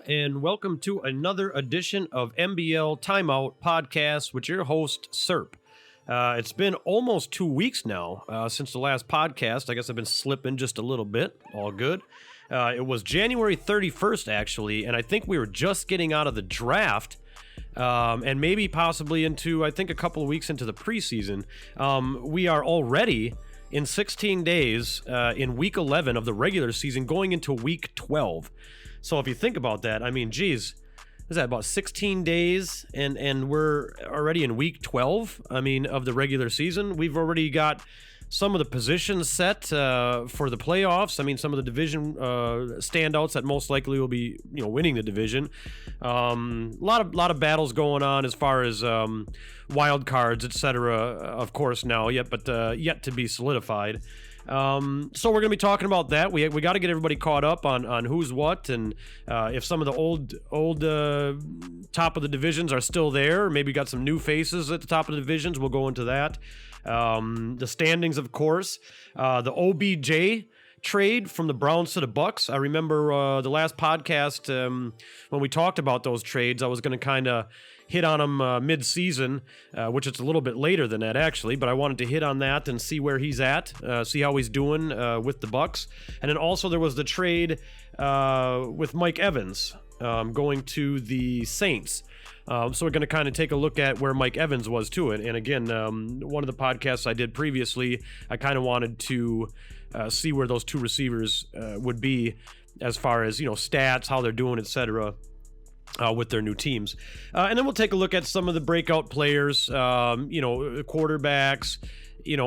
and welcome to another edition of MBL Timeout podcast with your host, Serp. It's been almost 2 weeks now since the last podcast. I guess I've been slipping just a little bit. All good. It was January 31st, actually, and I think we were just getting out of the draft and maybe possibly into, I think, a couple of weeks into the preseason. We are already in 16 days in week 11 of the regular season going into week 12. So if you think about that, I mean, geez, is that about 16 days and we're already in week 12, I mean, of the regular season? We've already got some of the positions set for the playoffs. I mean, some of the division standouts that most likely will be, winning the division. A lot of battles going on as far as wild cards, etc. Of course now, yet to be solidified. So we're going to be talking about that. We got to get everybody caught up on who's what, and if some of the old top of the divisions are still there, maybe got some new faces at the top of the divisions. We'll go into that. The standings, of course, the OBJ trade from the Browns to the Bucks. I remember the last podcast when we talked about those trades, I was going to kind of hit on him mid-season, which it's a little bit later than that, actually, but I wanted to hit on that and see where he's at, see how he's doing with the Bucks. And then also there was the trade with Mike Evans going to the Saints. So we're going to kind of take a look at where Mike Evans was to it. And again, one of the podcasts I did previously, I kind of wanted to see where those two receivers would be as far as, stats, how they're doing, etc., with their new teams. And then we'll take a look at some of the breakout players, quarterbacks,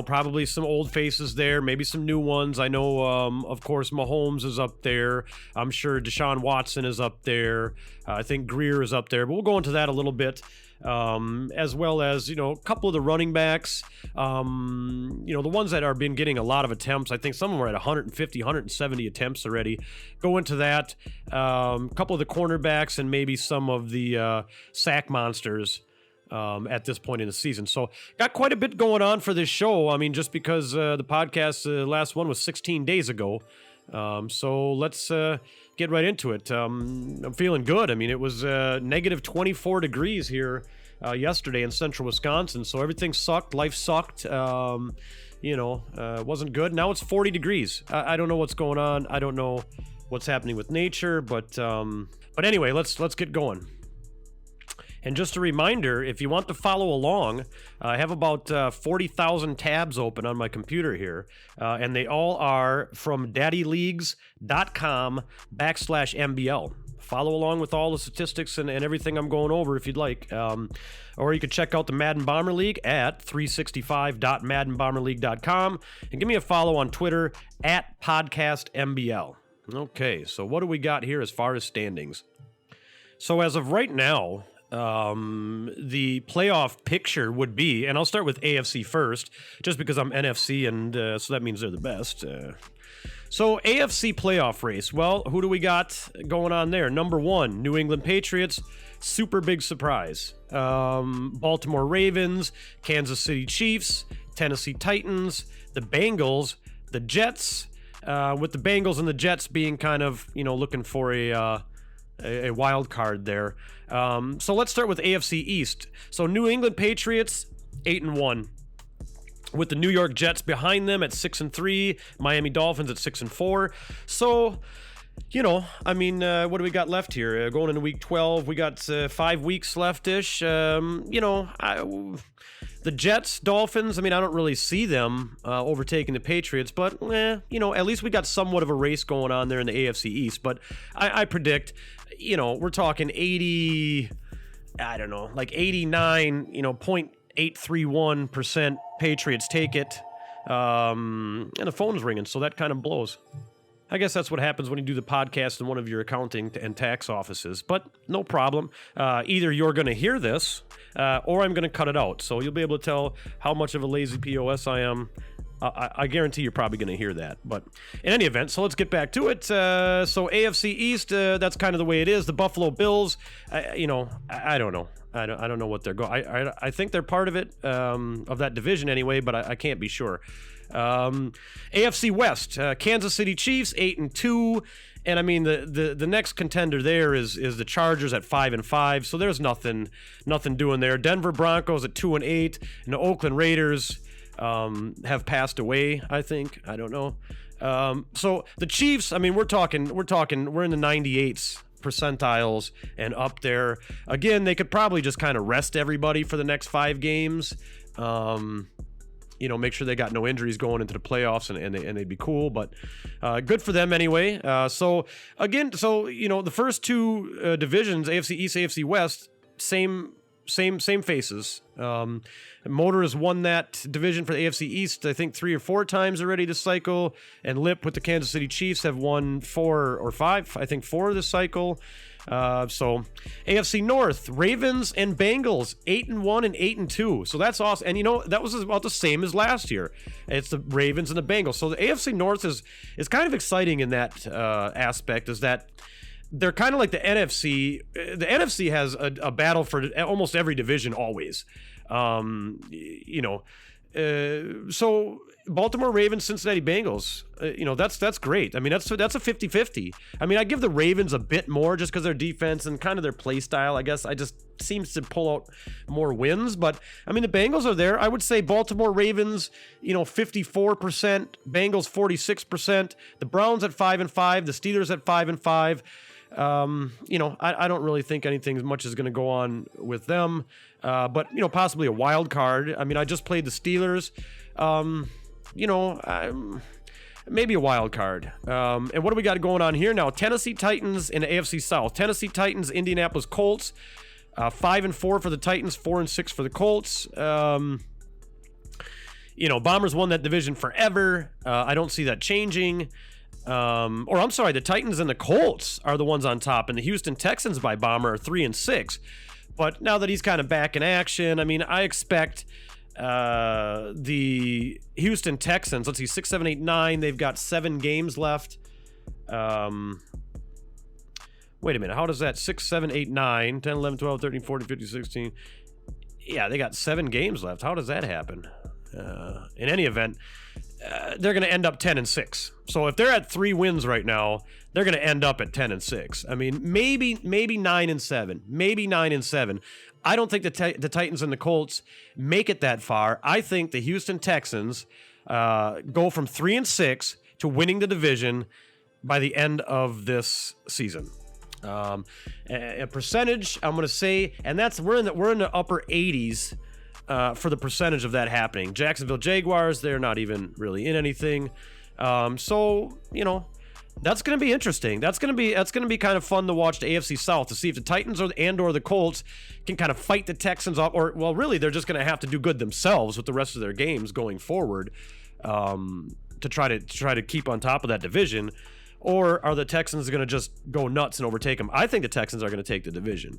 probably some old faces there, maybe some new ones. I know, of course, Mahomes is up there. I'm sure Deshaun Watson is up there. I think Greer is up there, but we'll go into that a little bit, as well as, a couple of the running backs, the ones that are been getting a lot of attempts. I think some of them are at 150, 170 attempts already. Go into that. A couple of the cornerbacks and maybe some of the sack monsters at this point in the season. So got quite a bit going on for this show. I mean, just because the podcast, the last one was 16 days ago. So let's get right into it. I'm feeling good. I mean, it was negative 24 degrees here yesterday in central Wisconsin. So everything sucked. Life sucked. Wasn't good. Now it's 40 degrees. I don't know what's going on. I don't know what's happening with nature, but anyway, let's get going. And just a reminder, if you want to follow along, I have about 40,000 tabs open on my computer here, and they all are from daddyleagues.com/MBL. Follow along with all the statistics and everything I'm going over if you'd like. Or you could check out the Madden Bomber League at 365.maddenbomberleague.com, and give me a follow on Twitter at podcastmbl. Okay, so what do we got here as far as standings? So as of right now, the playoff picture would be, and I'll start with AFC first, just because I'm NFC, and so that means they're the best. So AFC playoff race, well, who do we got going on there? Number one, New England Patriots, super big surprise. Baltimore Ravens, Kansas City Chiefs, Tennessee Titans, the Bengals, the Jets, with the Bengals and the Jets being kind of, looking for a wild card there. So let's start with AFC East. So New England Patriots, 8-1. With the New York Jets behind them at 6-3, Miami Dolphins at 6-4. So, what do we got left here? Going into week 12, we got 5 weeks left-ish. The Jets, Dolphins, I don't really see them overtaking the Patriots, but, at least we got somewhat of a race going on there in the AFC East. But I predict, we're talking 80, like 89, 0.831% Patriots take it. And the phone's ringing, so that kind of blows. I guess that's what happens when you do the podcast in one of your accounting and tax offices, but no problem. Either you're going to hear this or I'm going to cut it out, so you'll be able to tell how much of a lazy POS I am. I guarantee you're probably going to hear that. But in any event, so let's get back to it. So AFC East, that's kind of the way it is. The Buffalo Bills, I don't know. I don't know what they're going. I think they're part of it, of that division anyway, but I can't be sure. AFC West, Kansas City Chiefs 8-2. And I mean, the next contender there is the Chargers at 5-5. So there's nothing doing there. Denver Broncos at 2-8, and the Oakland Raiders have passed away, I think. I don't know. So the Chiefs, I mean, we're in the 98s percentiles and up there. Again, they could probably just kind of rest everybody for the next 5 games. Make sure they got no injuries going into the playoffs, and they'd be cool. But good for them anyway. So the first 2 divisions, AFC East, AFC West, same faces. Motor has won that division for the AFC East, I think 3 or 4 times already this cycle, and Lip with the Kansas City Chiefs have won 4 or 5, I think 4 this cycle. So AFC North, Ravens and Bengals 8-1 and 8-2. So that's awesome. And that was about the same as last year. It's the Ravens and the Bengals. So the AFC North is kind of exciting in that aspect, is that they're kind of like the NFC. The NFC has a battle for almost every division always. So Baltimore Ravens, Cincinnati Bengals, that's great. I mean, that's a 50-50. I mean, I give the Ravens a bit more just because their defense and kind of their play style, I guess, seems to pull out more wins. But I mean, the Bengals are there. I would say Baltimore Ravens, 54%, Bengals 46%, the Browns at 5-5, the Steelers at 5-5. I don't really think anything much is going to go on with them. But possibly a wild card. I mean, I just played the Steelers. Maybe a wild card. And what do we got going on here now? Tennessee Titans in the AFC South. Tennessee Titans, Indianapolis Colts. 5-4 for the Titans, 4-6 for the Colts. Bombers won that division forever. I don't see that changing. The Titans and the Colts are the ones on top, and the Houston Texans by Bomber are 3-6. But now that he's kind of back in action, I mean, I expect the Houston Texans, let's see, 6, 7, 8, 9, they've got 7 games left. Wait a minute, how does that 6, 7, 8, 9, 10, 11, 12, 13, 14, 15, 16? Yeah, they got 7 games left. How does that happen? In any event, they're going to end up 10-6. So if they're at 3 wins right now, they're going to end up at 10-6. I mean, maybe 9-7, maybe 9-7. I don't think the Titans and the Colts make it that far. I think the Houston Texans go from 3-6 to winning the division by the end of this season. A percentage, I'm going to say, and we're in the upper 80s. For the percentage of that happening. Jacksonville Jaguars, they're not even really in anything. That's going to be interesting. That's going to be kind of fun to watch the AFC South, to see if the Titans or the Colts can kind of fight the Texans off, or really they're just going to have to do good themselves with the rest of their games going forward, to try to keep on top of that division. Or are the Texans going to just go nuts and overtake them? I think the Texans are going to take the division.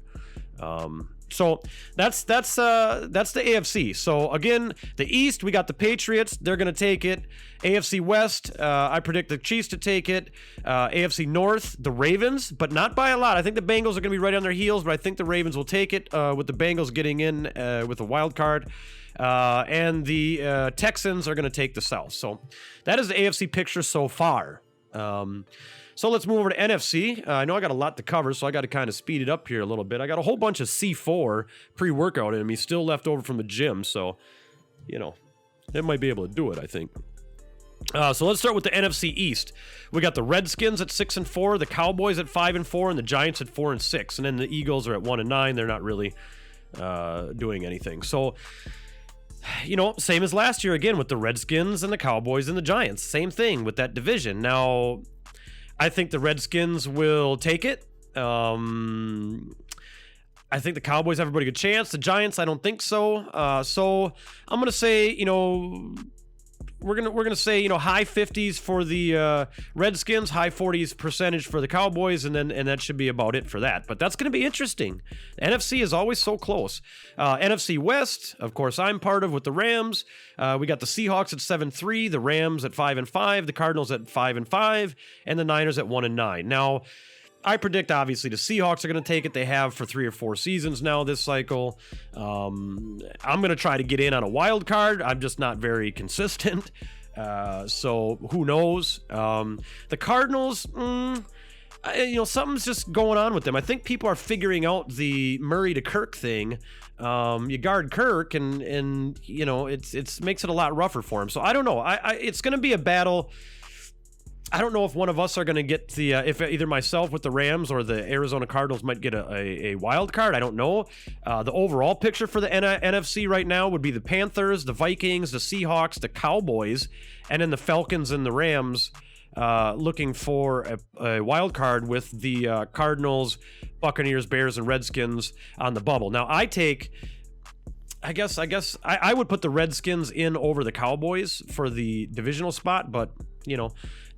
So that's the AFC. So again, the East, we got the Patriots. They're going to take it. AFC West, I predict the Chiefs to take it. AFC North, the Ravens, but not by a lot. I think the Bengals are going to be right on their heels, but I think the Ravens will take it, with the Bengals getting in with a wild card. And the Texans are going to take the South. So that is the AFC picture so far. So let's move over to NFC. I know I got a lot to cover, so I got to kind of speed it up here a little bit. I got a whole bunch of C4 pre-workout in me still left over from the gym, so, it might be able to do it, I think. So let's start with the NFC East. We got the Redskins at 6-4, the Cowboys at 5-4, and the Giants at 4-6. And then the Eagles are at 1-9. They're not really doing anything. So, same as last year again with the Redskins and the Cowboys and the Giants. Same thing with that division. Now, I think the Redskins will take it. I think the Cowboys have a pretty good chance. The Giants, I don't think so. So I'm gonna say, we're gonna say, high 50s for the Redskins, high 40s percentage for the Cowboys, and that should be about it for that. But that's gonna be interesting. The NFC is always so close. NFC West, of course, I'm part of with the Rams. We got the Seahawks at 7-3, the Rams at 5-5, the Cardinals at 5-5, and the Niners at 1-9. Now, I predict, obviously, the Seahawks are going to take it. They have for 3 or 4 seasons now this cycle. I'm going to try to get in on a wild card. I'm just not very consistent. So who knows? The Cardinals, something's just going on with them. I think people are figuring out the Murray to Kirk thing. You guard Kirk, and it's makes it a lot rougher for him. So I don't know. It's going to be a battle. I don't know if one of us are going to get the if either myself with the Rams or the Arizona Cardinals might get a wild card. I don't know. The overall picture for the NFC right now would be the Panthers, the Vikings, the Seahawks, the Cowboys, and then the Falcons and the Rams looking for a wild card with the Cardinals, Buccaneers, Bears, and Redskins on the bubble. Now I guess I would put the Redskins in over the Cowboys for the divisional spot, but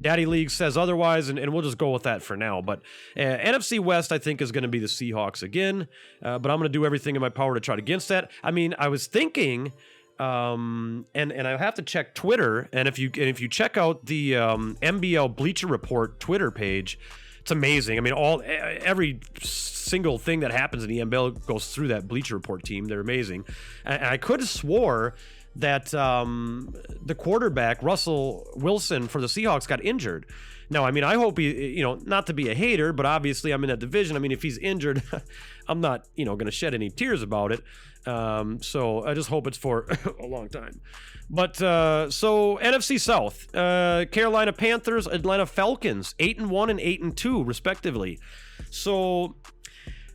Daddy League says otherwise, and we'll just go with that for now. But NFC West, I think, is going to be the Seahawks again, but I'm going to do everything in my power to try to against that. I mean, I was thinking, and I have to check Twitter, and if you check out the MBL Bleacher Report Twitter page, it's amazing. I mean, every single thing that happens in the MBL goes through that Bleacher Report team. They're amazing, and I could have swore that the quarterback, Russell Wilson, for the Seahawks got injured. Now, I mean, I hope he, not to be a hater, but obviously I'm in that division. I mean, if he's injured, I'm not, going to shed any tears about it. So I just hope it's for a long time. But so NFC South, Carolina Panthers, Atlanta Falcons, 8-1 and 8-2 respectively. So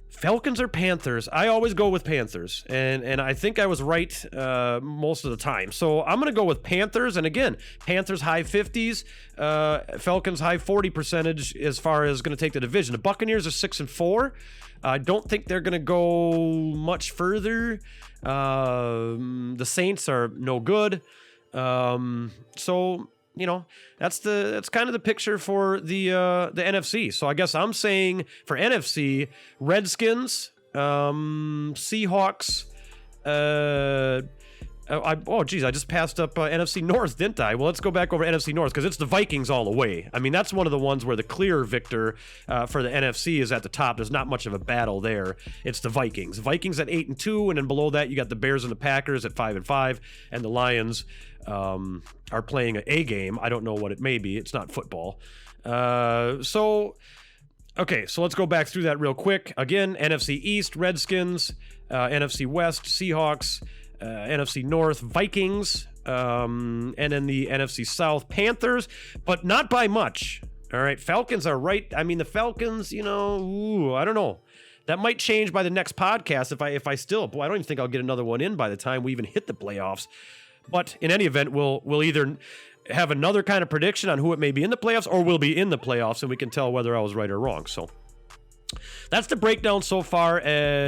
Falcons or Panthers? I always go with Panthers, and I think I was right most of the time. So I'm going to go with Panthers, and again, Panthers high 50s, Falcons high 40 percentage as far as going to take the division. The Buccaneers are 6-4. I don't think they're going to go much further. The Saints are no good. So that's kind of the picture for the NFC. So I guess I'm saying for NFC, Redskins, Seahawks, I just passed up NFC North, didn't I? Well, let's go back over NFC North because it's the Vikings all the way. I mean, that's one of the ones where the clear victor for the NFC is at the top. There's not much of a battle there. It's the Vikings. Vikings at 8-2, and then below that you got the Bears and the Packers at 5-5, and the Lions are playing an A game. I don't know what it may be. It's not football. So let's go back through that real quick. Again, NFC East, Redskins, NFC West, Seahawks, NFC North, Vikings, and then the NFC South, Panthers, but not by much. All right, Falcons are right. I mean, the Falcons, I don't know. That might change by the next podcast if I still, I don't even think I'll get another one in by the time we even hit the playoffs. But in any event, we'll either have another kind of prediction on who it may be in the playoffs, or we'll be in the playoffs, and we can tell whether I was right or wrong. So that's the breakdown so far.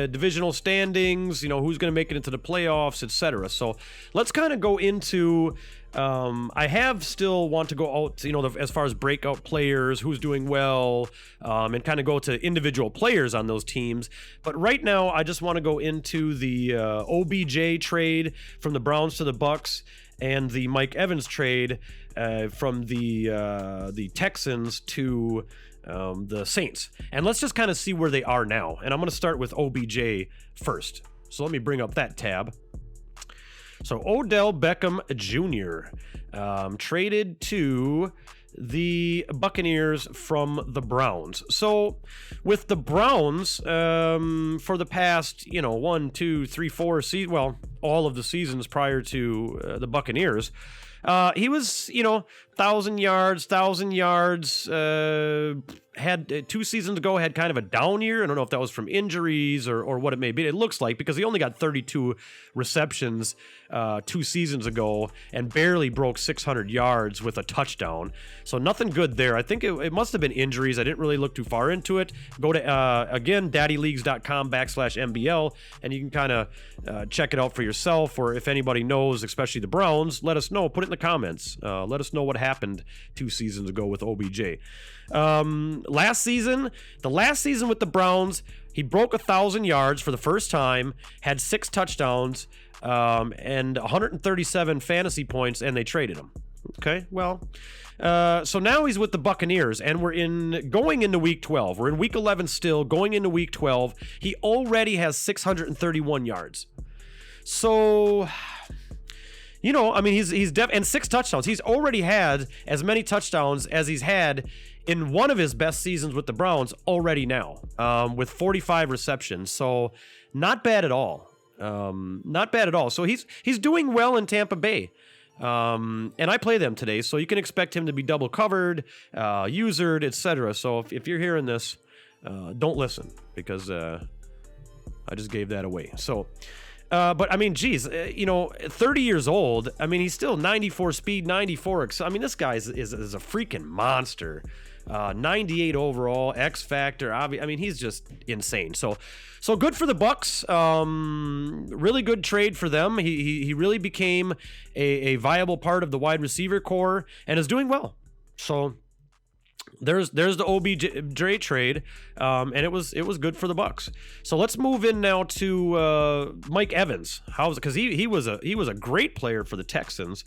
Divisional standings, who's going to make it into the playoffs, etc. So let's kind of go into. I have still want to go out, as far as breakout players, who's doing well, and kind of go to individual players on those teams. But right now, I just want to go into the OBJ trade from the Browns to the Bucks, and the Mike Evans trade from the Texans to the Saints. And let's just kind of see where they are now. And I'm going to start with OBJ first. So let me bring up that tab. So Odell Beckham Jr. Traded to the Buccaneers from the Browns. So with the Browns, for the past, 1, 2, 3, 4 seasons, well, all of the seasons prior to the Buccaneers, he was, 1,000 yards, had 2 seasons ago, had kind of a down year. I don't know if that was from injuries or what it may be. It looks like, because he only got 32 receptions 2 seasons ago and barely broke 600 yards with a touchdown. So nothing good there. I think it must have been injuries. I didn't really look too far into it. Go to, again, daddyleagues.com/MBL, and you can kind of check it out for yourself, or if anybody knows, especially the Browns, let us know. Put it in the comments. Let us know what happened 2 seasons ago with OBJ. The last season with the Browns, he broke 1,000 yards for the first time, had 6 touchdowns, and 137 fantasy points, and they traded him. Okay, well, so now he's with the Buccaneers, and we're going into week 12. We're in week 11 still, going into week 12. He already has 631 yards. So, I mean, he's and 6 touchdowns. He's already had as many touchdowns as he's had in one of his best seasons with the Browns already now, with 45 receptions. So not bad at all. Not bad at all. So he's doing well in Tampa Bay. And I play them today, so you can expect him to be double covered, usered, etc. So if you're hearing this, don't listen, because I just gave that away. So, but I mean, geez, 30 years old. I mean, he's still 94 speed, 94. I mean, this guy is a freaking monster. 98 overall, X factor. I mean, he's just insane. So good for the Bucks. Really good trade for them. He really became a viable part of the wide receiver core and is doing well. So there's the OBJ trade, and it was good for the Bucks. So let's move in now to Mike Evans. Because he was a great player for the Texans.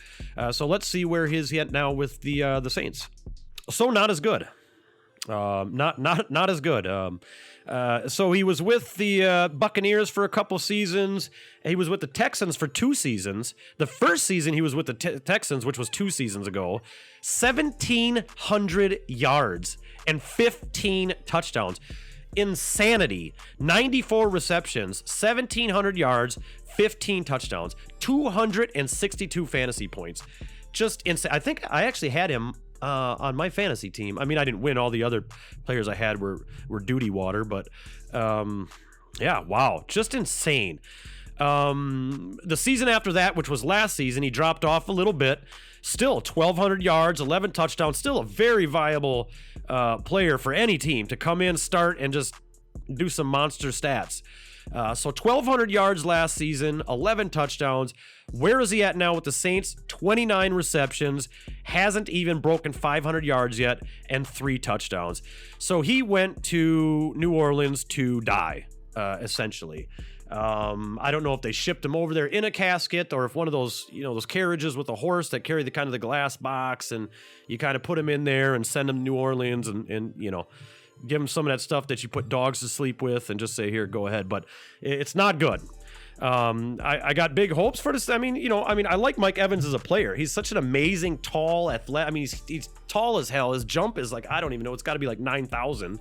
So let's see where he's at now with the Saints. So not as good. Not as good. So he was with the Buccaneers for a couple seasons. He was with the Texans for 2 seasons. The first season he was with the Texans, which was 2 seasons ago, 1,700 yards and 15 touchdowns. Insanity. 94 receptions, 1,700 yards, 15 touchdowns, 262 fantasy points. Just insane. I think I actually had him on my fantasy team. I mean, I didn't win. All the other players I had were duty water, but yeah, wow, just insane. The season after that, which was last season, he dropped off a little bit. Still 1,200 yards, 11 touchdowns. Still a very viable player for any team to come in, start, and just do some monster stats. So 1,200 yards last season, 11 touchdowns. Where is he at now with the Saints? 29 receptions, hasn't even broken 500 yards yet, and 3 touchdowns. So he went to New Orleans to die, essentially. I don't know if they shipped him over there in a casket, or if one of those, those carriages with a horse that carry the kind of the glass box, and you kind of put him in there and send him to New Orleans and give him some of that stuff that you put dogs to sleep with and just say, here, go ahead. But it's not good. I got big hopes for this. I mean, I like Mike Evans as a player. He's such an amazing, tall, athletic. I mean, he's tall as hell. His jump is like, I don't even know. It's got to be like 9,000.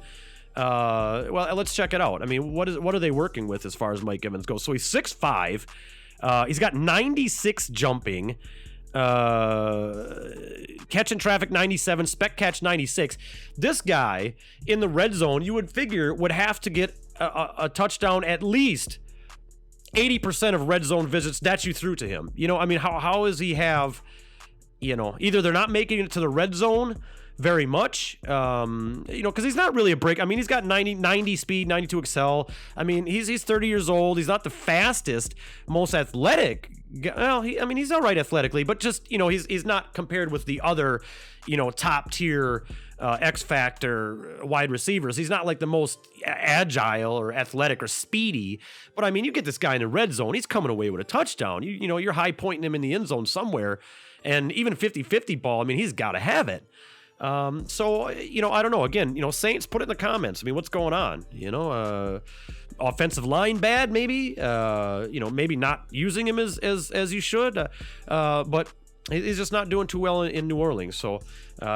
Well, let's check it out. I mean, what are they working with as far as Mike Evans goes? So he's 6'5". He's got 96 jumping. Catching traffic 97, spec catch 96. This guy in the red zone, you would figure, would have to get a touchdown at least 80% of red zone visits that you threw to him. I mean, how does he have, either they're not making it to the red zone very much, because he's not really a break. I mean, he's got 90 speed, 92 excel. I mean, he's 30 years old. He's not the fastest, most athletic. Well, he's all right athletically, but just, he's not compared with the other, top tier X factor wide receivers. He's not like the most agile or athletic or speedy, but I mean, you get this guy in the red zone, he's coming away with a touchdown. You're high pointing him in the end zone somewhere, and even 50-50 ball, I mean, he's got to have it. So, I don't know. Again, Saints, put it in the comments. I mean, what's going on? Offensive line bad, maybe. Maybe not using him as you should. But he's just not doing too well in New Orleans. So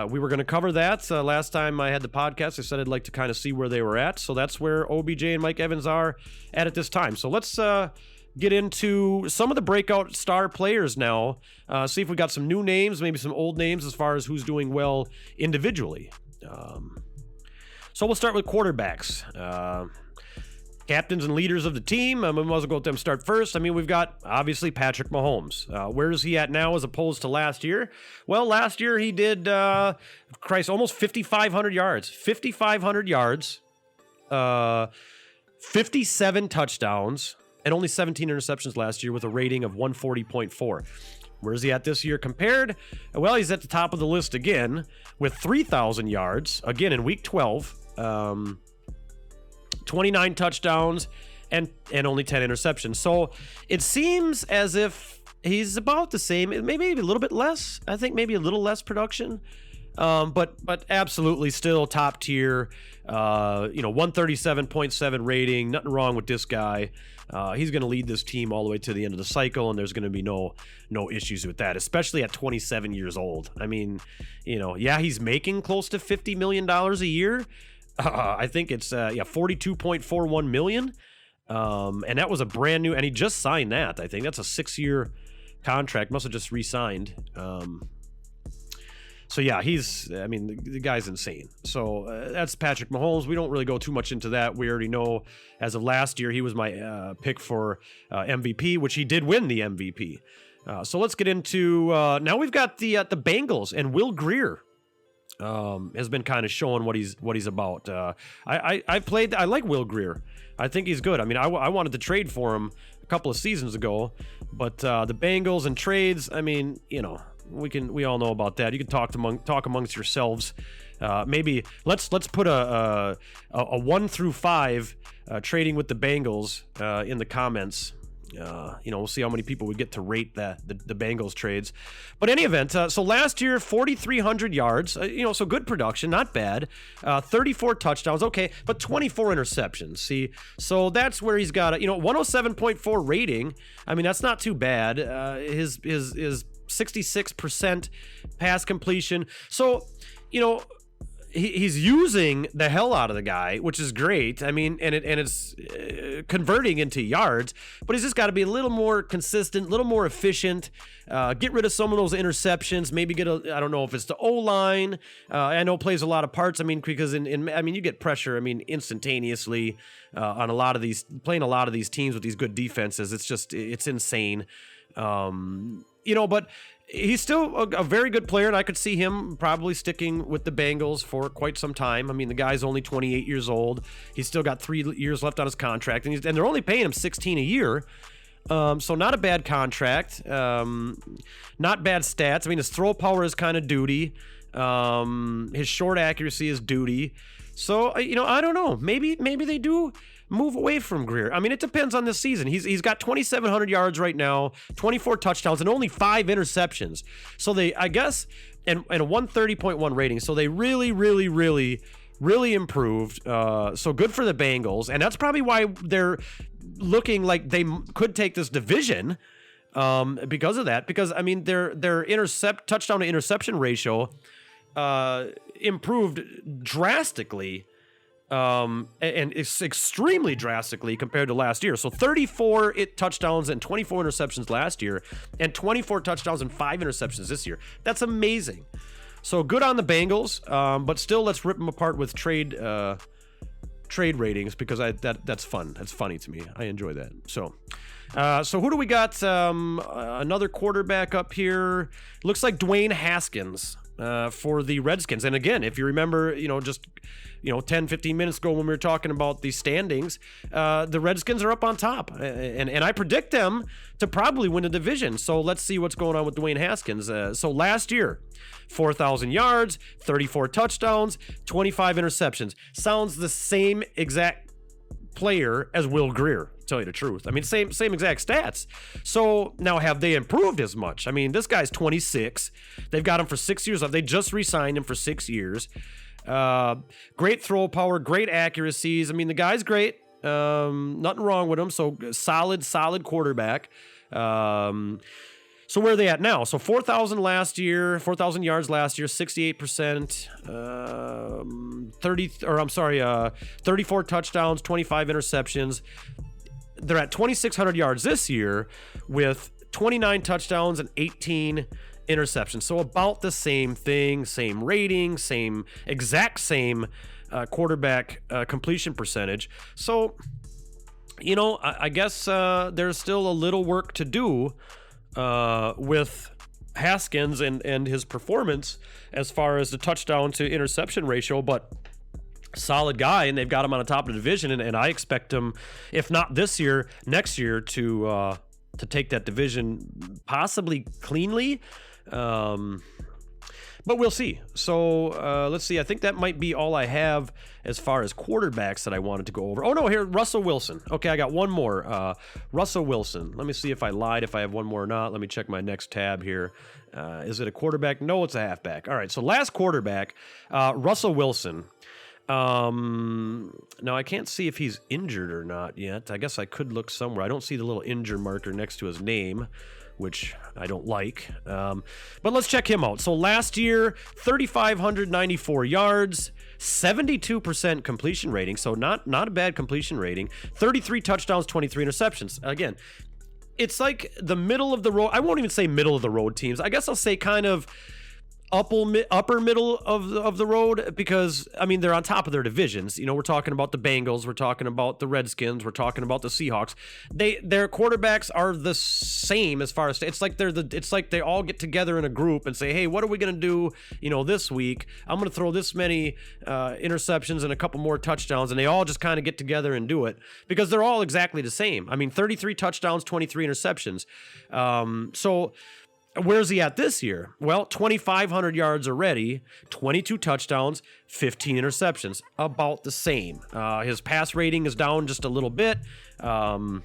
we were going to cover that. Last time I had the podcast, I said I'd like to kind of see where they were at. So that's where OBJ and Mike Evans are at this time. So let's get into some of the breakout star players now. See if we got some new names, maybe some old names as far as who's doing well individually. So we'll start with quarterbacks. Captains and leaders of the team. I might as well go with them start first. I mean, we've got, obviously, Patrick Mahomes. Where is he at now as opposed to last year? Well, last year he did, almost 5,500 yards. 5,500 yards, 57 touchdowns, and only 17 interceptions last year with a rating of 140.4. Where's he at this year compared? Well, he's at the top of the list again with 3,000 yards, again in week 12, 29 touchdowns, and only 10 interceptions. So it seems as if he's about the same, maybe a little bit less. I think maybe a little less production. But absolutely still top tier. 137.7 rating. Nothing wrong with this guy. He's going to lead this team all the way to the end of the cycle, and there's going to be no issues with that, especially at 27 years old. I mean, he's making close to $50 million a year. I think it's 42.41 million. And that was a brand new, and he just signed that. I think that's a 6-year contract. Must have just re-signed. So yeah, the guy's insane. So that's Patrick Mahomes. We don't really go too much into that. We already know as of last year, he was my pick for MVP, which he did win the MVP. So let's get into, now we've got the Bengals, and Will Grier has been kind of showing what he's about. I like Will Grier. I think he's good. I mean, I wanted to trade for him a couple of seasons ago, but the Bengals and trades, I mean, we all know about that. You can talk amongst yourselves. Maybe let's put a 1 through 5 trading with the Bengals in the comments. We'll see how many people we get to rate the Bengals trades. But in any event, so last year 4,300 yards. So good production, not bad. 34 touchdowns, okay, but 24 interceptions. See, so that's where he's got 107.4 rating. I mean, that's not too bad. His 66% pass completion. So, he's using the hell out of the guy, which is great. I mean, and it's converting into yards, but he's just got to be a little more consistent, a little more efficient. Get rid of some of those interceptions. Maybe I don't know if it's the O-line. I know plays a lot of parts. I mean, because you get pressure. I mean, instantaneously on playing a lot of these teams with these good defenses. It's insane. But he's still a very good player, and I could see him probably sticking with the Bengals for quite some time. I mean, the guy's only 28 years old. He's still got 3 years left on his contract, and they're only paying him $16 a year. So not a bad contract. Not bad stats. I mean, his throw power is kind of duty. His short accuracy is duty. So, I don't know. Maybe they do move away from Grier. I mean, it depends on this season. He's got 2,700 yards right now, 24 touchdowns, and only 5 interceptions. So and a 130.1 rating. So they really, really, really, really improved. So good for the Bengals, and that's probably why they're looking like they could take this division. Because of that. Because I mean, their touchdown to interception ratio improved drastically. And it's extremely drastically compared to last year. So 34 touchdowns and 24 interceptions last year, and 24 touchdowns and 5 interceptions this year. That's amazing. So good on the Bengals, but still, let's rip them apart with trade ratings, because that's fun. That's funny to me. I enjoy that. So who do we got? Another quarterback up here. Looks like Dwayne Haskins for the Redskins. And again, if you remember, just 10, 15 minutes ago when we were talking about the standings, the Redskins are up on top. And I predict them to probably win the division. So let's see what's going on with Dwayne Haskins. So last year, 4,000 yards, 34 touchdowns, 25 interceptions. Sounds the same exact player as Will Grier, to tell you the truth. I mean, same exact stats. So now, have they improved as much? I mean, this guy's 26. They've got him for 6 years. They just re-signed him for 6 years. Great throw power, great accuracies. I mean, the guy's great. Nothing wrong with him. So solid quarterback. So where are they at now? So 4,000 yards last year, 68%, 34 touchdowns, 25 interceptions. They're at 2,600 yards this year with 29 touchdowns and 18 interceptions. So about the same thing, same rating, same quarterback completion percentage. So, I guess there's still a little work to do with Haskins and his performance as far as the touchdown to interception ratio, but solid guy, and they've got him on the top of the division, and I expect him, if not this year, next year to take that division possibly cleanly. But we'll see. So let's see. I think that might be all I have as far as quarterbacks that I wanted to go over. Oh, no, here, Russell Wilson. Okay, I got one more. Russell Wilson. Let me see if I lied, if I have one more or not. Let me check my next tab here. Is it a quarterback? No, it's a halfback. All right, so last quarterback, Russell Wilson. Now, I can't see if he's injured or not yet. I guess I could look somewhere. I don't see the little injured marker next to his name, which I don't like. But let's check him out. So last year, 3,594 yards, 72% completion rating. So not a bad completion rating. 33 touchdowns, 23 interceptions. Again, it's like the middle of the road. I won't even say middle of the road teams. I guess I'll say kind of upper middle of the road, because I mean they're on top of their divisions. You know, we're talking about the Bengals, we're talking about the Redskins, we're talking about the Seahawks. Their quarterbacks are the same as far as it's like they all get together in a group and say, hey, what are we gonna do? You know, this week I'm gonna throw this many interceptions and a couple more touchdowns, and they all just kind of get together and do it because they're all exactly the same. I mean, 33 touchdowns, 23 interceptions. So where's he at this year? Well, 2,500 yards already, 22 touchdowns, 15 interceptions, about the same. His pass rating is down just a little bit. So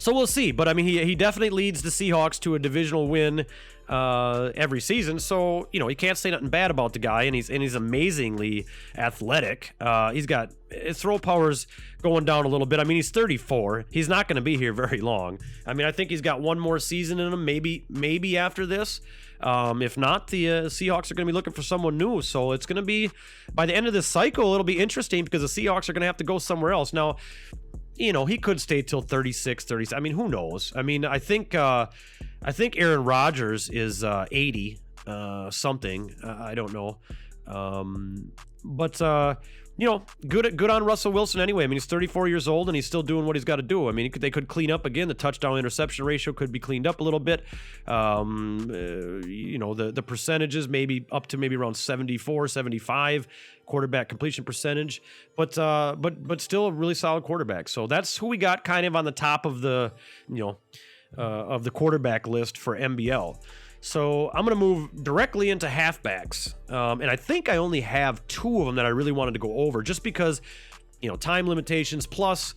we'll see. But I mean, he definitely leads the Seahawks to a divisional win every season. So, you know, you can't say nothing bad about the guy, and he's amazingly athletic. He's got his throw power's going down a little bit. I mean, he's 34. He's not going to be here very long. I mean, I think he's got one more season in him, maybe after this. If not, the Seahawks are going to be looking for someone new. So it's going to be, by the end of this cycle, it'll be interesting because the Seahawks are going to have to go somewhere else. Now, you know, he could stay till 36, 37. I mean, who knows? I mean, I think Aaron Rodgers is 80 something. I don't know. But you know, good on Russell Wilson anyway. I mean, he's 34 years old and he's still doing what he's got to do. I mean, they could clean up again. The touchdown interception ratio could be cleaned up a little bit. You know, the percentages maybe up to maybe around 74, 75 quarterback completion percentage, but still a really solid quarterback. So that's who we got kind of on the top of the, you know, of the quarterback list for MBL. So I'm going to move directly into halfbacks. And I think I only have two of them that I really wanted to go over just because, you know, time limitations, plus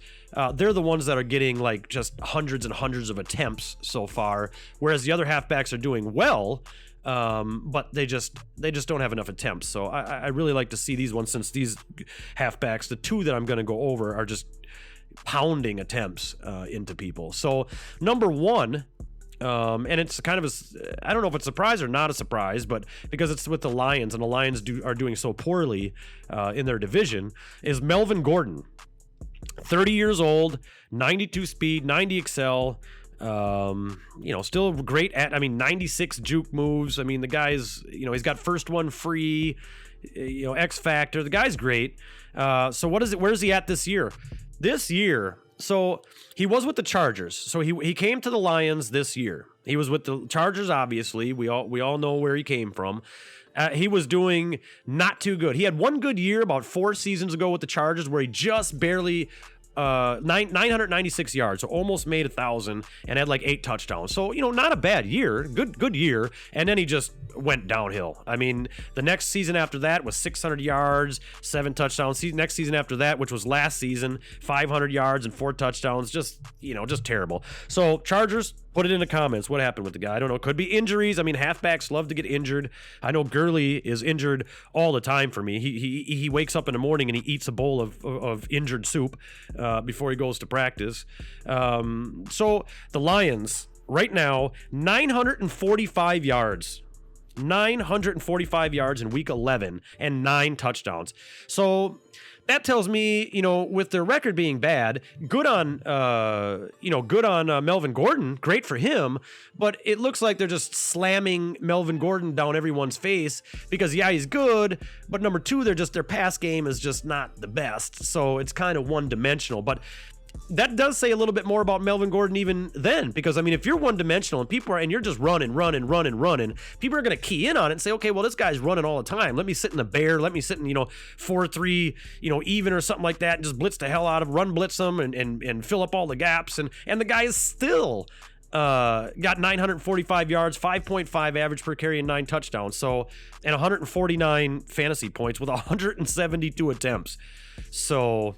they're the ones that are getting like just hundreds and hundreds of attempts so far, whereas the other halfbacks are doing well, but they just don't have enough attempts. So I really like to see these ones, since these halfbacks, the two that I'm going to go over, are just pounding attempts into people. So number one, and it's kind of I don't know if it's a surprise or not a surprise, but because it's with the Lions, and the Lions are doing so poorly in their division, is Melvin Gordon. 30 years old, 92 speed, 90 excel. You know, still great at, I mean, 96 juke moves. I mean, the guy's, you know, he's got first one free, you know, X factor. The guy's great. So where's he at this year? This year, so he was with the Chargers. So he came to the Lions this year. He was with the Chargers, obviously. We all know where he came from. He was doing not too good. He had one good year about 4 seasons ago with the Chargers where he just barely 996 yards, so almost made 1,000, and had like 8 touchdowns. So, you know, not a bad year, good year. And then he just went downhill. I mean, the next season after that was 600 yards, 7 touchdowns. Next season after that, which was last season, 500 yards and 4 touchdowns. Just, you know, just terrible. So Chargers, put it in the comments. What happened with the guy? I don't know. Could be injuries. I mean, halfbacks love to get injured. I know Gurley is injured all the time for me. He wakes up in the morning and he eats a bowl of injured soup before he goes to practice. So the Lions right now, 945 yards. 945 yards in week 11 and 9 touchdowns. So that tells me, you know, with their record being bad, good on Melvin Gordon, great for him, but it looks like they're just slamming Melvin Gordon down everyone's face because, yeah, he's good, but number 2, their pass game is just not the best, so it's kind of one-dimensional. But that does say a little bit more about Melvin Gordon even then, because I mean, if you're one-dimensional and you're just running, people are going to key in on it and say, okay, well, this guy's running all the time. Let me sit in the bear. Let me sit in, 4-3, even or something like that, and just blitz the hell out of, run blitz them and fill up all the gaps. And the guy is still got 945 yards, 5.5 average per carry, and 9 touchdowns. So, and 149 fantasy points with 172 attempts. So,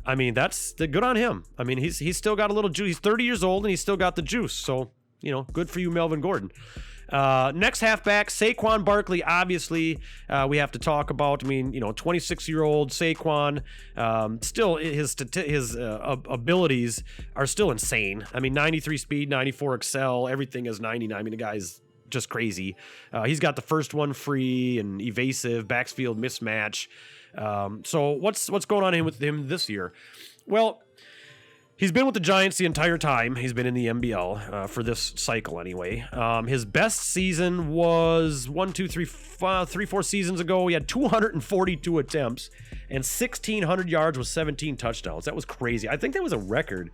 I mean, that's good on him. I mean, he's still got a little juice. He's 30 years old and he's still got the juice. So, good for you, Melvin Gordon. Next halfback, Saquon Barkley, obviously, we have to talk about. I mean, 26-year-old Saquon, still his abilities are still insane. I mean, 93 speed, 94 excel, everything is 99. I mean, the guy's just crazy. He's got the first one free and evasive, backfield mismatch. So what's going on with him this year? Well, he's been with the Giants the entire time. He's been in the MBL for this cycle anyway. His best season was 4 seasons ago. He had 242 attempts and 1,600 yards with 17 touchdowns. That was crazy. I think that was a record.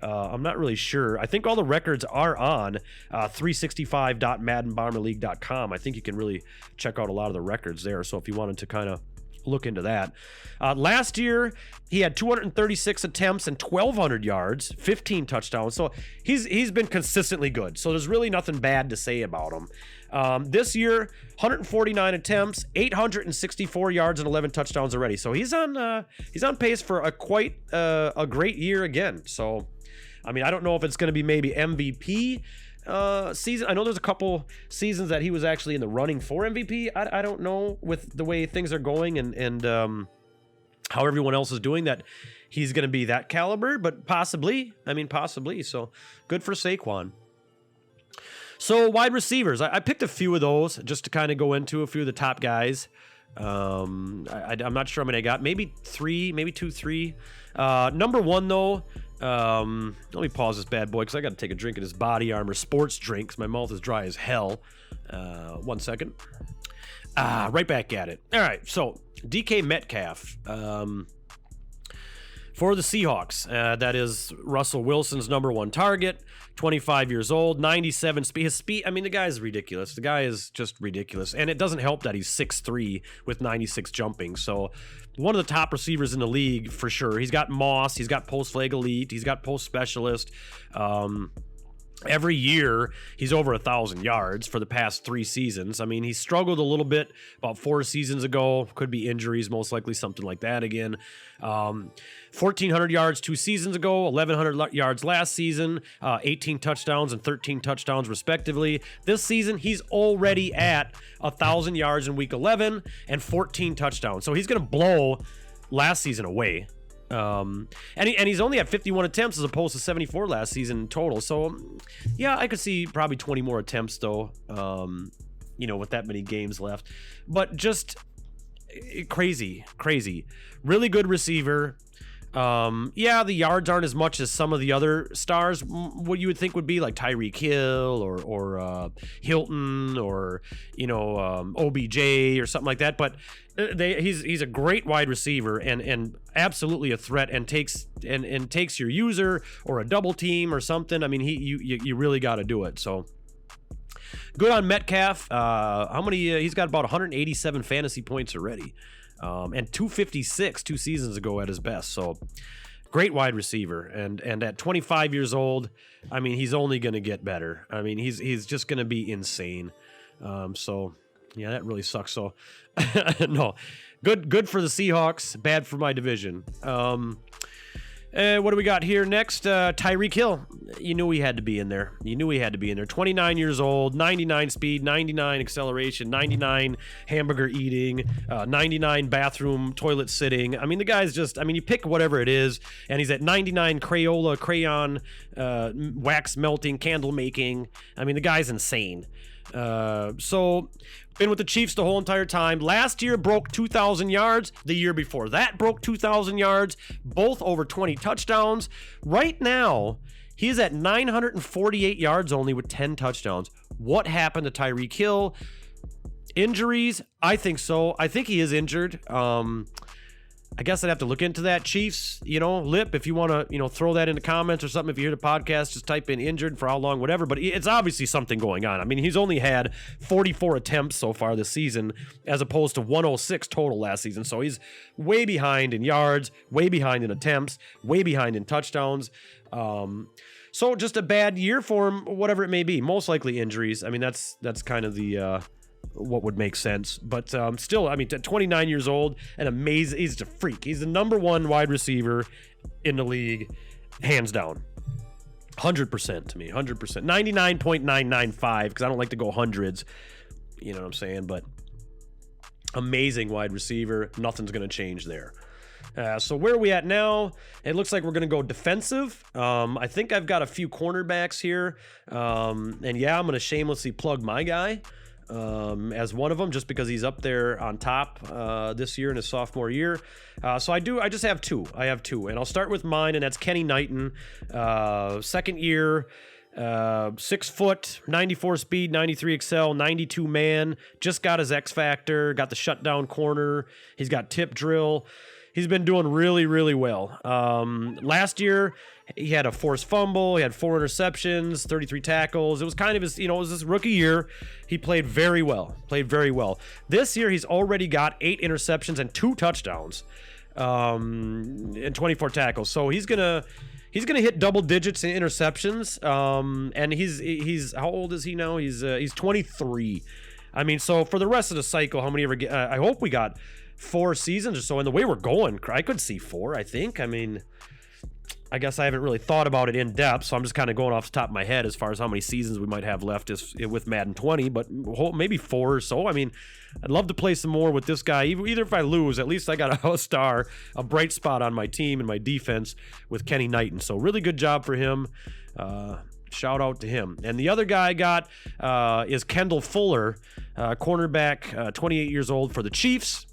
I'm not really sure. I think all the records are on 365.maddenbomberleague.com. I think you can really check out a lot of the records there. So if you wanted to kind of look into that. Last year, he had 236 attempts and 1,200 yards, 15 touchdowns. So he's been consistently good. So there's really nothing bad to say about him. This year, 149 attempts, 864 yards, and 11 touchdowns already. So he's on pace for a great year again. So, I mean, I don't know if it's going to be maybe MVP season. I know there's a couple seasons that he was actually in the running for MVP. I don't know, with the way things are going and how everyone else is doing, that he's going to be that caliber, but possibly. So good for Saquon. So wide receivers, I picked a few of those just to kind of go into a few of the top guys. I'm not sure how many I got. Maybe 2, 3. Number one though. Let me pause this bad boy because I got to take a drink of this Body Armor sports drink because my mouth is dry as hell. 1 second. Right back at it. All right, so DK Metcalf for the Seahawks. That is Russell Wilson's number one target. 25 years old, 97 speed. His speed, I mean, the guy is ridiculous. The guy is just ridiculous. And it doesn't help that he's 6'3" with 96 jumping. So one of the top receivers in the league for sure. He's got Moss. He's got post-flag elite. He's got post-specialist. Every year, he's over 1,000 yards for the past 3 seasons. I mean, he struggled a little bit about 4 seasons ago. Could be injuries, most likely something like that again. 1,400 yards 2 seasons ago, 1,100 yards last season, 18 touchdowns and 13 touchdowns respectively. This season, he's already at 1,000 yards in Week 11 and 14 touchdowns. So he's going to blow last season away. And he's only at 51 attempts as opposed to 74 last season total. So yeah, I could see probably 20 more attempts though, with that many games left. But just crazy. Really good receiver. The yards aren't as much as some of the other stars, what you would think would be like Tyreek Hill or Hilton or OBJ or something like that, but he's a great wide receiver and absolutely a threat, and takes your user or a double team or something. I mean, you really got to do it. So good on Metcalf. How many? He's got about 187 fantasy points already. And 256 2 seasons ago at his best. So great wide receiver. And at 25 years old, I mean, he's only going to get better. I mean, he's just going to be insane. So yeah, that really sucks. So no, good for the Seahawks, bad for my division. What do we got here next? Tyreek Hill. You knew he had to be in there. 29 years old, 99 speed, 99 acceleration, 99 hamburger eating, 99 bathroom toilet sitting. I mean, the guy's just, you pick whatever it is, and he's at 99 crayon, wax melting, candle making. I mean, the guy's insane. So been with the Chiefs the whole entire time. Last year broke 2,000 yards. The year before that broke 2,000 yards. Both over 20 touchdowns. Right now, he's at 948 yards only with 10 touchdowns. What happened to Tyreek Hill? Injuries? I think so. I think he is injured. I guess I'd have to look into that. Chiefs, Lip, if you want to, throw that in the comments or something. If you hear the podcast, just type in injured for how long, whatever. But it's obviously something going on. I mean, he's only had 44 attempts so far this season as opposed to 106 total last season. So he's way behind in yards, way behind in attempts, way behind in touchdowns. So just a bad year for him, whatever it may be. Most likely injuries. I mean, that's kind of the... what would make sense, but still, I mean, 29 years old and amazing. He's a freak. He's the number one wide receiver in the league, hands down. 100% to me, 100%. 99.995 because I don't like to go hundreds. You know what I'm saying? But amazing wide receiver. Nothing's going to change there. So where are we at now? It looks like we're going to go defensive. I think I've got a few cornerbacks here. And yeah, I'm going to shamelessly plug my guy. As one of them, just because he's up there on top this year in his sophomore year. So I just have two. I have two, and I'll start with mine, and that's Kenny Knighton. Second year, 6 foot, 94 speed, 93 excel, 92 man. Just got his X factor, got the shutdown corner. He's got tip drill. He's been doing really, really well. Last year, he had a forced fumble. He had 4 interceptions, 33 tackles. It was kind of his, it was his rookie year. He played very well. This year, he's already got 8 interceptions and 2 touchdowns, and 24 tackles. So he's gonna hit double digits in interceptions. And he's how old is he now? He's 23. I mean, so for the rest of the cycle, how many ever get? I hope we got 4 seasons or so. And the way we're going, I could see 4. I think. I mean, I guess I haven't really thought about it in depth, so I'm just kind of going off the top of my head as far as how many seasons we might have left with Madden 20, but maybe 4 or so. I mean, I'd love to play some more with this guy. Either if I lose, at least I got a star, a bright spot on my team and my defense with Kenny Knighton. So really good job for him. Shout out to him. And the other guy I got is Kendall Fuller, cornerback, 28 years old for the Chiefs.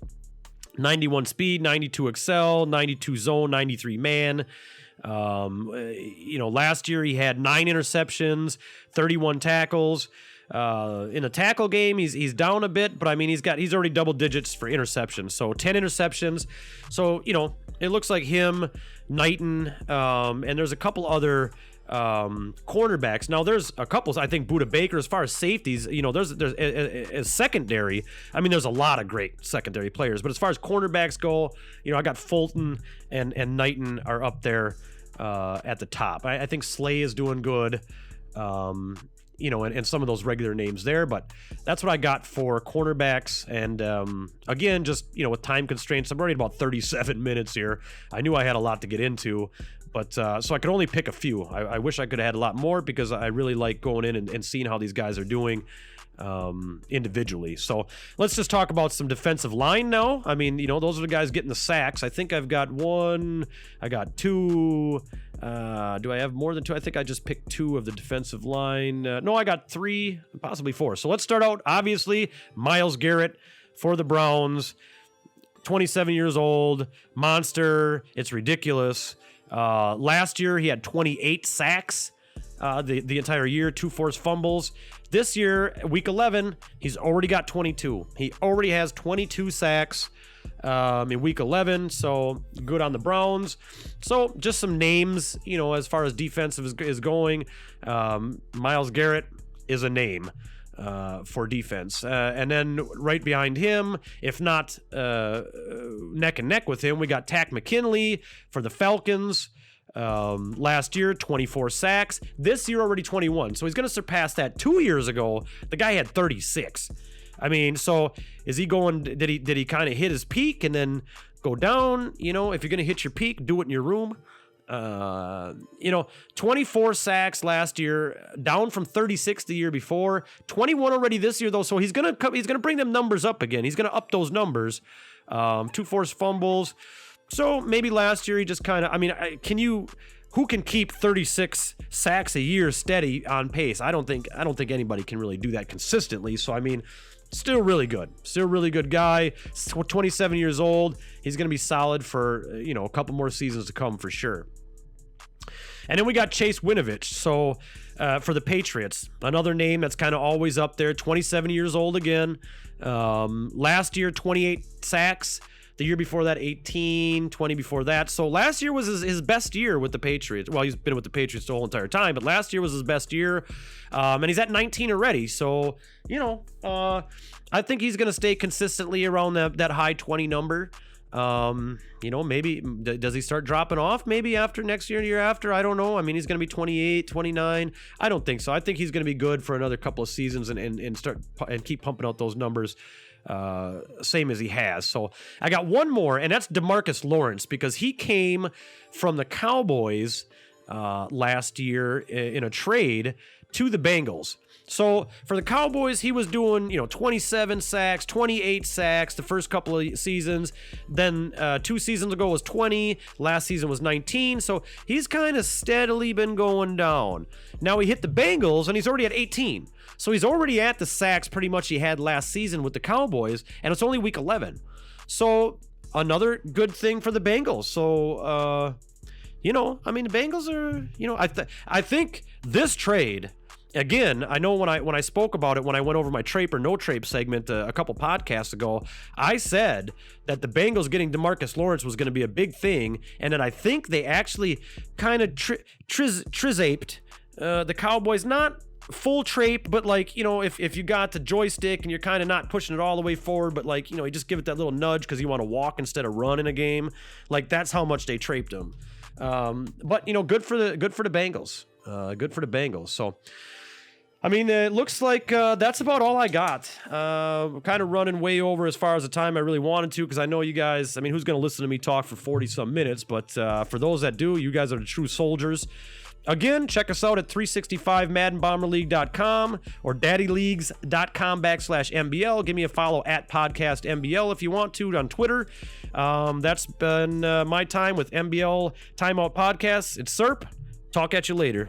91 speed, 92 excel, 92 zone, 93 man. Last year he had 9 interceptions, 31 tackles. In a tackle game, he's down a bit, but I mean he's already double digits for interceptions. So 10 interceptions. So it looks like him, Knighton, and there's a couple other cornerbacks. Now there's a couple, I think Buda Baker, as far as safeties, there's a secondary. I mean, there's a lot of great secondary players, but as far as cornerbacks go, I got Fulton and Knighton are up there at the top. I think Slay is doing good, and some of those regular names there, but that's what I got for cornerbacks. And again, just with time constraints, I'm already about 37 minutes here. I knew I had a lot to get into, but so I could only pick a few. I wish I could have had a lot more because I really like going in and seeing how these guys are doing individually. So let's just talk about some defensive line now. I mean, those are the guys getting the sacks. I think I've got 1, I got 2. Do I have more than 2? I think I just picked 2 of the defensive line. No, I got 3, possibly 4. So let's start out, obviously, Myles Garrett for the Browns. 27 years old, monster. It's ridiculous. Last year, he had 28 sacks the entire year, 2 forced fumbles. This year, week 11, he's already got 22. He already has 22 sacks in week 11, so good on the Browns. So just some names, as far as defensive is going. Myles Garrett is a name for defense. And then right behind him, if not neck and neck with him, we got Tack McKinley for the Falcons. Last year, 24 sacks. This year, already 21. So he's going to surpass that. 2 years ago, the guy had 36. I mean, so is he going? Did he kind of hit his peak and then go down? If you're going to hit your peak, do it in your room. 24 sacks last year, down from 36 the year before. 21 already this year though. So he's gonna bring them numbers up again. He's gonna up those numbers. 2 forced fumbles. So maybe last year he just kind of, who can keep 36 sacks a year steady on pace? I don't think anybody can really do that consistently. So, still really good. Still really good guy. 27 years old. He's going to be solid for, a couple more seasons to come for sure. And then we got Chase Winovich. So, for the Patriots, another name that's kind of always up there. 27 years old again. Last year, 28 sacks. The year before that, 18, 20 before that. So last year was his best year with the Patriots. Well, he's been with the Patriots the whole entire time, but last year was his best year. And he's at 19 already. So, I think he's going to stay consistently around that high 20 number. Maybe does he start dropping off maybe after next year and year after? I don't know. I mean, he's going to be 28, 29. I don't think so. I think he's going to be good for another couple of seasons and start and keep pumping out those numbers same as he has. So I got one more, and that's DeMarcus Lawrence, because he came from the Cowboys last year in a trade to the Bengals. So for the Cowboys, he was doing, 27 sacks, 28 sacks the first couple of seasons. Then 2 seasons ago was 20. Last season was 19. So he's kind of steadily been going down. Now he hit the Bengals and he's already at 18. So he's already at the sacks pretty much he had last season with the Cowboys, and it's only week 11. So another good thing for the Bengals. So, the Bengals are, I think this trade. Again, I know when I spoke about it, when I went over my Trape or No Trape segment a couple podcasts ago, I said that the Bengals getting DeMarcus Lawrence was going to be a big thing, and that I think they actually kind of trizaped the Cowboys, not full Trape, but if you got the joystick and you're kind of not pushing it all the way forward, but you just give it that little nudge because you want to walk instead of run in a game. That's how much they traped them. But good for the Bengals. Good for the Bengals. So. It looks like that's about all I got. Kind of running way over as far as the time I really wanted to, because I know you guys, who's going to listen to me talk for 40-some minutes? But for those that do, you guys are the true soldiers. Again, check us out at 365maddenbomberleague.com or daddyleagues.com/MBL. Give me a follow at podcast MBL if you want to on Twitter. That's been my time with MBL Timeout Podcasts. It's Serp. Talk at you later.